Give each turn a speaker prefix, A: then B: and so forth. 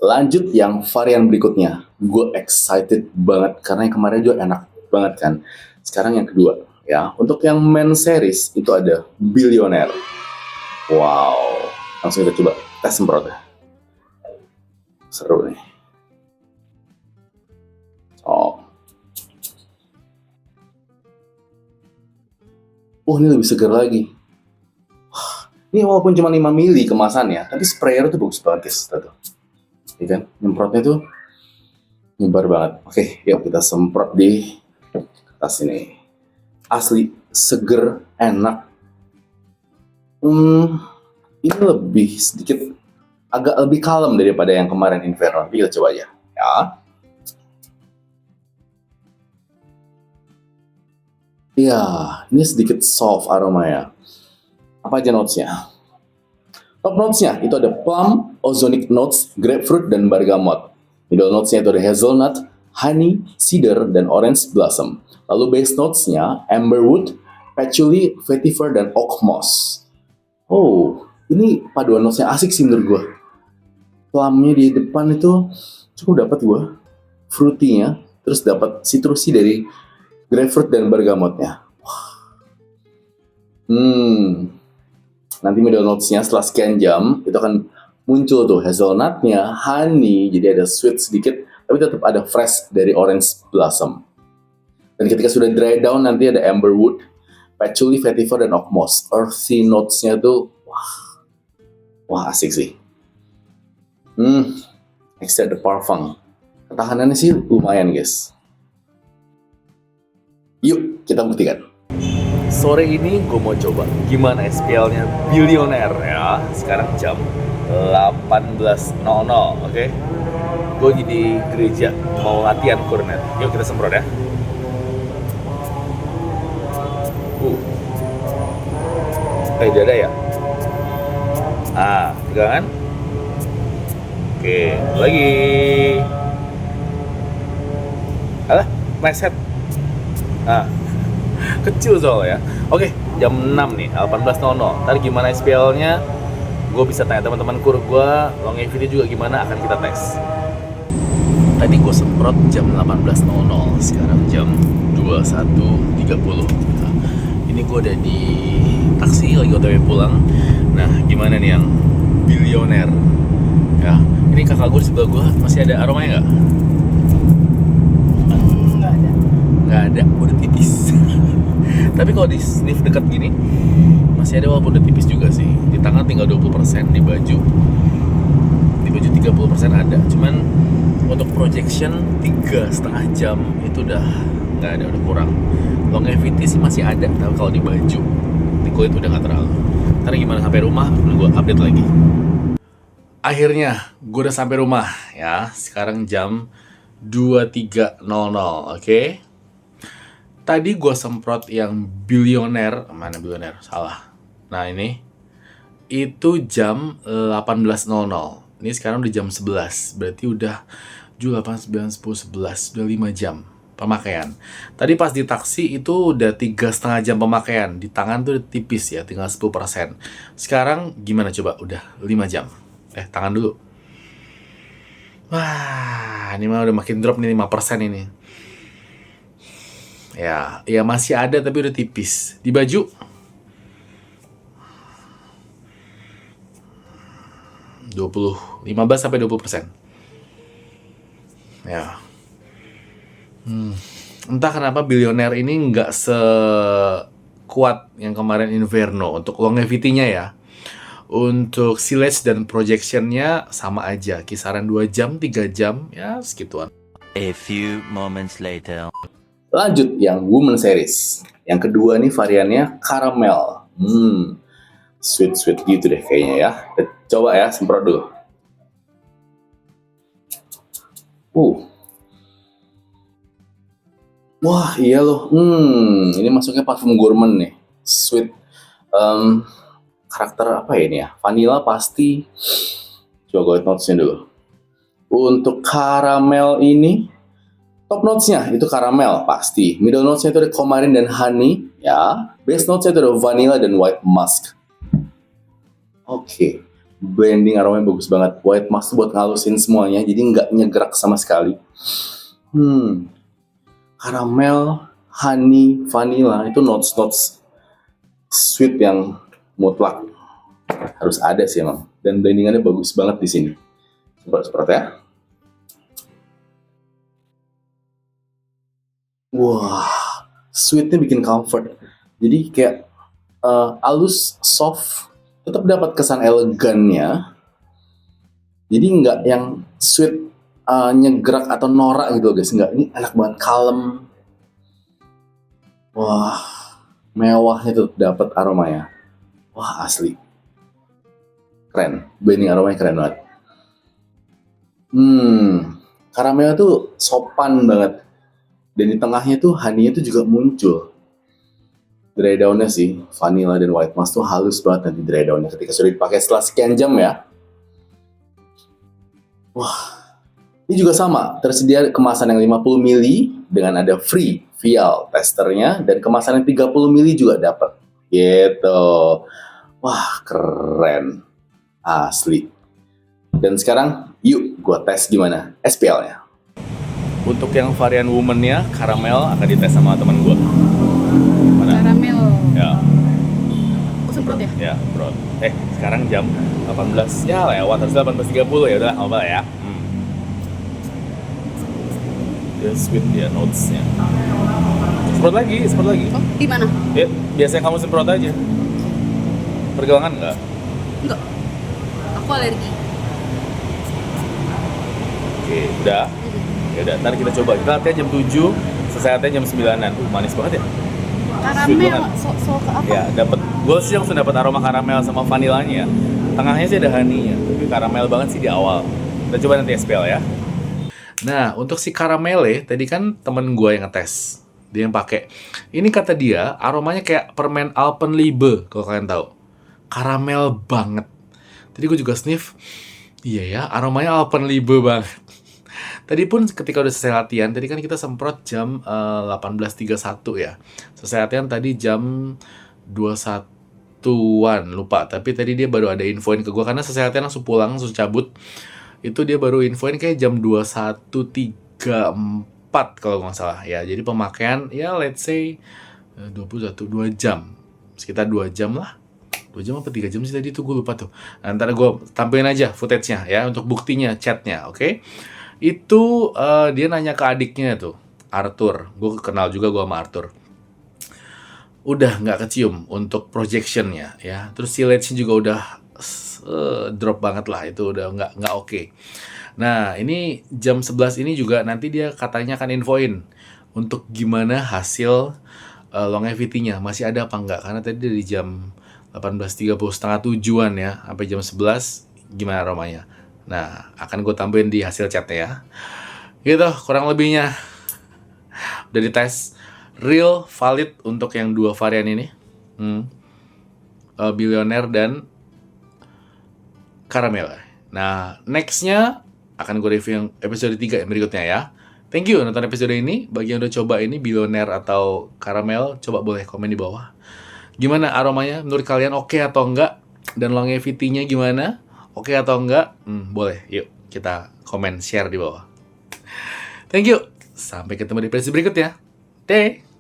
A: Lanjut yang varian berikutnya. Gue excited banget karena yang kemarin juga enak banget kan. Sekarang yang kedua ya. Untuk yang main series itu ada Billionaire. Wow. Langsung kita coba tes semprot ya. Seru nih. Oh. Ini lebih segar lagi. Ini walaupun cuma 5 mili kemasannya, tapi sprayer tuh bagus banget guys. Tuh. Ya kan? Nyemprotnya tuh nyebar banget. Oke, yuk kita semprot di atas ini. Asli seger, enak. Ini lebih sedikit agak lebih kalem daripada yang kemarin Inferno. Kita coba aja. Ya. Iya, ini sedikit soft aromanya. Apa aja notesnya? Top notesnya itu ada plum, ozonic notes, grapefruit, dan bergamot. Middle notesnya itu ada hazelnut, honey, cedar, dan orange blossom. Lalu base notesnya amberwood, patchouli, vetiver, dan oak moss. Oh, ini paduan notesnya asik sih menurut gue. Plumnya di depan itu cukup dapat gue, fruity-nya, terus dapat citrusi dari grapefruit dan bergamotnya. Nanti middle notes-nya setelah sekian jam itu akan muncul tuh hazelnut-nya, honey, jadi ada sweet sedikit, tapi tetap ada fresh dari orange blossom. Dan ketika sudah dry down nanti ada amberwood, patchouli, vetiver, dan oak moss. Earthy notes-nya tuh wah asik sih. Extrait de parfum. Ketahanannya sih lumayan guys. Yuk kita buktikan. Sore ini gue mau coba gimana SPL-nya Billionaire ya. Sekarang jam 18.00, oke? Gue lagi di gereja mau latihan kornet. Yuk kita semprot ya. Dada ya. Pegangan. Oke, lagi. Alah, meset. Kecil soalnya. Oke, jam 6 nih, 18.00. Ntar gimana SPL-nya? Gue bisa tanya teman-teman kur gue, longevity juga gimana, akan kita tes. Tadi gue semprot jam 18.00, sekarang jam 21.30. Nah, ini gue udah di taksi, lagi otw pulang. Nah, gimana nih yang Billionaire? Ya, ini kakak gue di sebelah gue, masih ada aromanya nggak? Nggak ada, udah tipis. Tapi kalau di sniff dekat gini masih ada walaupun udah tipis juga sih. Di tangan tinggal 20%, di baju 30% ada. Cuman untuk projection 3,5 jam itu udah nggak ada, udah kurang. Longevity sih masih ada, tapi kalau di baju, di kulit udah nggak terlalu. Ntar gimana sampai rumah, gue update lagi. Akhirnya gue udah sampai rumah ya. Sekarang jam 23.00, oke? Tadi gue semprot yang Billionaire, mana Billionaire? Salah. Nah ini, itu jam 18.00. Ini sekarang udah jam 11, berarti udah 8, 9, 10, 11, udah 5 jam pemakaian. Tadi pas di taksi itu udah 3,5 jam pemakaian. Di tangan tuh udah tipis ya, tinggal 10%. Sekarang gimana coba? Udah 5 jam. Tangan dulu. Wah, ini mah udah makin drop nih, 5% ini. Ya masih ada tapi udah tipis. Di baju 15-20%. Ya. Entah kenapa Billionaire ini nggak sekuat yang kemarin Inferno untuk longevity-nya ya. Untuk silage dan projectionnya sama aja, kisaran 2 jam, 3 jam, ya segituan.
B: A few moments later.
A: Lanjut yang Woman Series. Yang kedua nih variannya caramel. Sweet gitu deh kayaknya ya. Coba ya, semprot dulu. Wah iya loh. Ini masuknya parfum gourmand nih. Sweet. Karakter apa ya ini ya? Vanilla pasti. Coba gue lihat notesnya dulu. Untuk caramel ini, top notesnya itu caramel pasti. Middle notesnya itu ada coumarin dan honey, ya. Base notesnya itu ada vanilla dan white musk. Oke. blending aromanya bagus banget. White Musk tuh buat ngalusin semuanya, jadi nggak nyegerak sama sekali. Karamel, honey, vanilla itu notes sweet yang mutlak harus ada sih emang. Dan blendingannya bagus banget di sini. Seperti ya. Wah, sweetnya bikin comfort. Jadi kayak halus, soft, tetap dapat kesan elegannya. Jadi nggak yang sweet nyegerak atau norak gitu guys. Nggak, ini enak banget, kalem. Wah, mewahnya tuh dapat aromanya. Wah, asli. Keren, blending aromanya keren banget. Karamelnya tuh sopan banget. Dan di tengahnya tuh honey-nya tuh juga muncul. Dry down-nya sih, vanilla dan white musk tuh halus banget nanti dry down-nya ketika sudah dipakai setelah sekian jam ya. Wah, ini juga sama, tersedia kemasan yang 50 ml dengan ada free vial testernya, dan kemasan yang 30 ml juga dapat. Gitu. Wah, keren. Asli. Dan sekarang, yuk gua tes gimana SPL-nya. Untuk yang varian woman-nya, karamel akan dites sama teman gua. Mana?
C: Karamel.
A: Ya.
C: Aku semprot ya?
A: Ya, bro. Sekarang jam 18. Ya, lewat. Harusnya 18.30 ya. Udah, nggak apa-apa ya. Dia sweet dia, notes-nya. Semprot lagi.
C: Oh, di mana?
A: Ya, biasanya kamu semprot aja. Pergelangan nggak?
C: Enggak. Aku alergi.
A: Oke, udah. Ya udah, ntar kita coba. Kita latihan jam 7, selesai latihan jam 9-an. Manis banget ya.
C: Karamel, so ke apa?
A: Ya, dapat. Gue sih langsung dapat aroma karamel sama vanilanya. Tengahnya sih ada honey-nya, tapi karamel banget sih di awal. Kita coba nanti SPL ya. Nah, untuk si karamele, tadi kan temen gue yang ngetes. Dia yang pakai. Ini kata dia, aromanya kayak permen Alpenliebe, kalau kalian tahu. Karamel banget. Tadi gue juga sniff. Iya ya, aromanya Alpenliebe banget. Tadi pun ketika udah selesai latihan, tadi kan kita semprot jam 18.31 ya. Selesai latihan tadi jam 21-an, lupa. Tapi tadi dia baru ada infoin ke gue, karena selesai latihan langsung pulang, langsung cabut. Itu dia baru infoin kayak jam 21.34 kalau nggak salah. Ya, jadi pemakaian, ya let's say 2 jam. Sekitar 2 jam lah. 2 jam apa 3 jam sih tadi tuh, gue lupa tuh. Nah, ntar gue tampilin aja footage-nya ya, untuk buktinya, chatnya, oke? Itu dia nanya ke adiknya tuh, Arthur. Gue kenal juga gue sama Arthur. Udah nggak kecium untuk projectionnya ya. Terus silage-nya juga udah drop banget lah. Itu udah nggak oke. Nah, ini jam 11 ini juga nanti dia katanya akan infoin untuk gimana hasil longevity-nya. Masih ada apa nggak? Karena tadi dari jam 18.30 setengah 7-an ya, sampai jam 11 gimana aromanya. Nah, akan gue tambahin di hasil chatnya ya. Gitu, kurang lebihnya. Udah dites. Real, valid untuk yang 2 varian ini. Billionaire dan Caramel. Nah, nextnya akan gue review yang episode 3 yang berikutnya ya. Thank you nonton episode ini. Bagi yang udah coba ini, Billionaire atau Caramel, coba boleh komen di bawah. Gimana aromanya? Menurut kalian oke atau enggak? Dan longevity-nya gimana? Oke atau enggak? Boleh, yuk kita komen, share di bawah. Thank you. Sampai ketemu di episode berikutnya. Deh.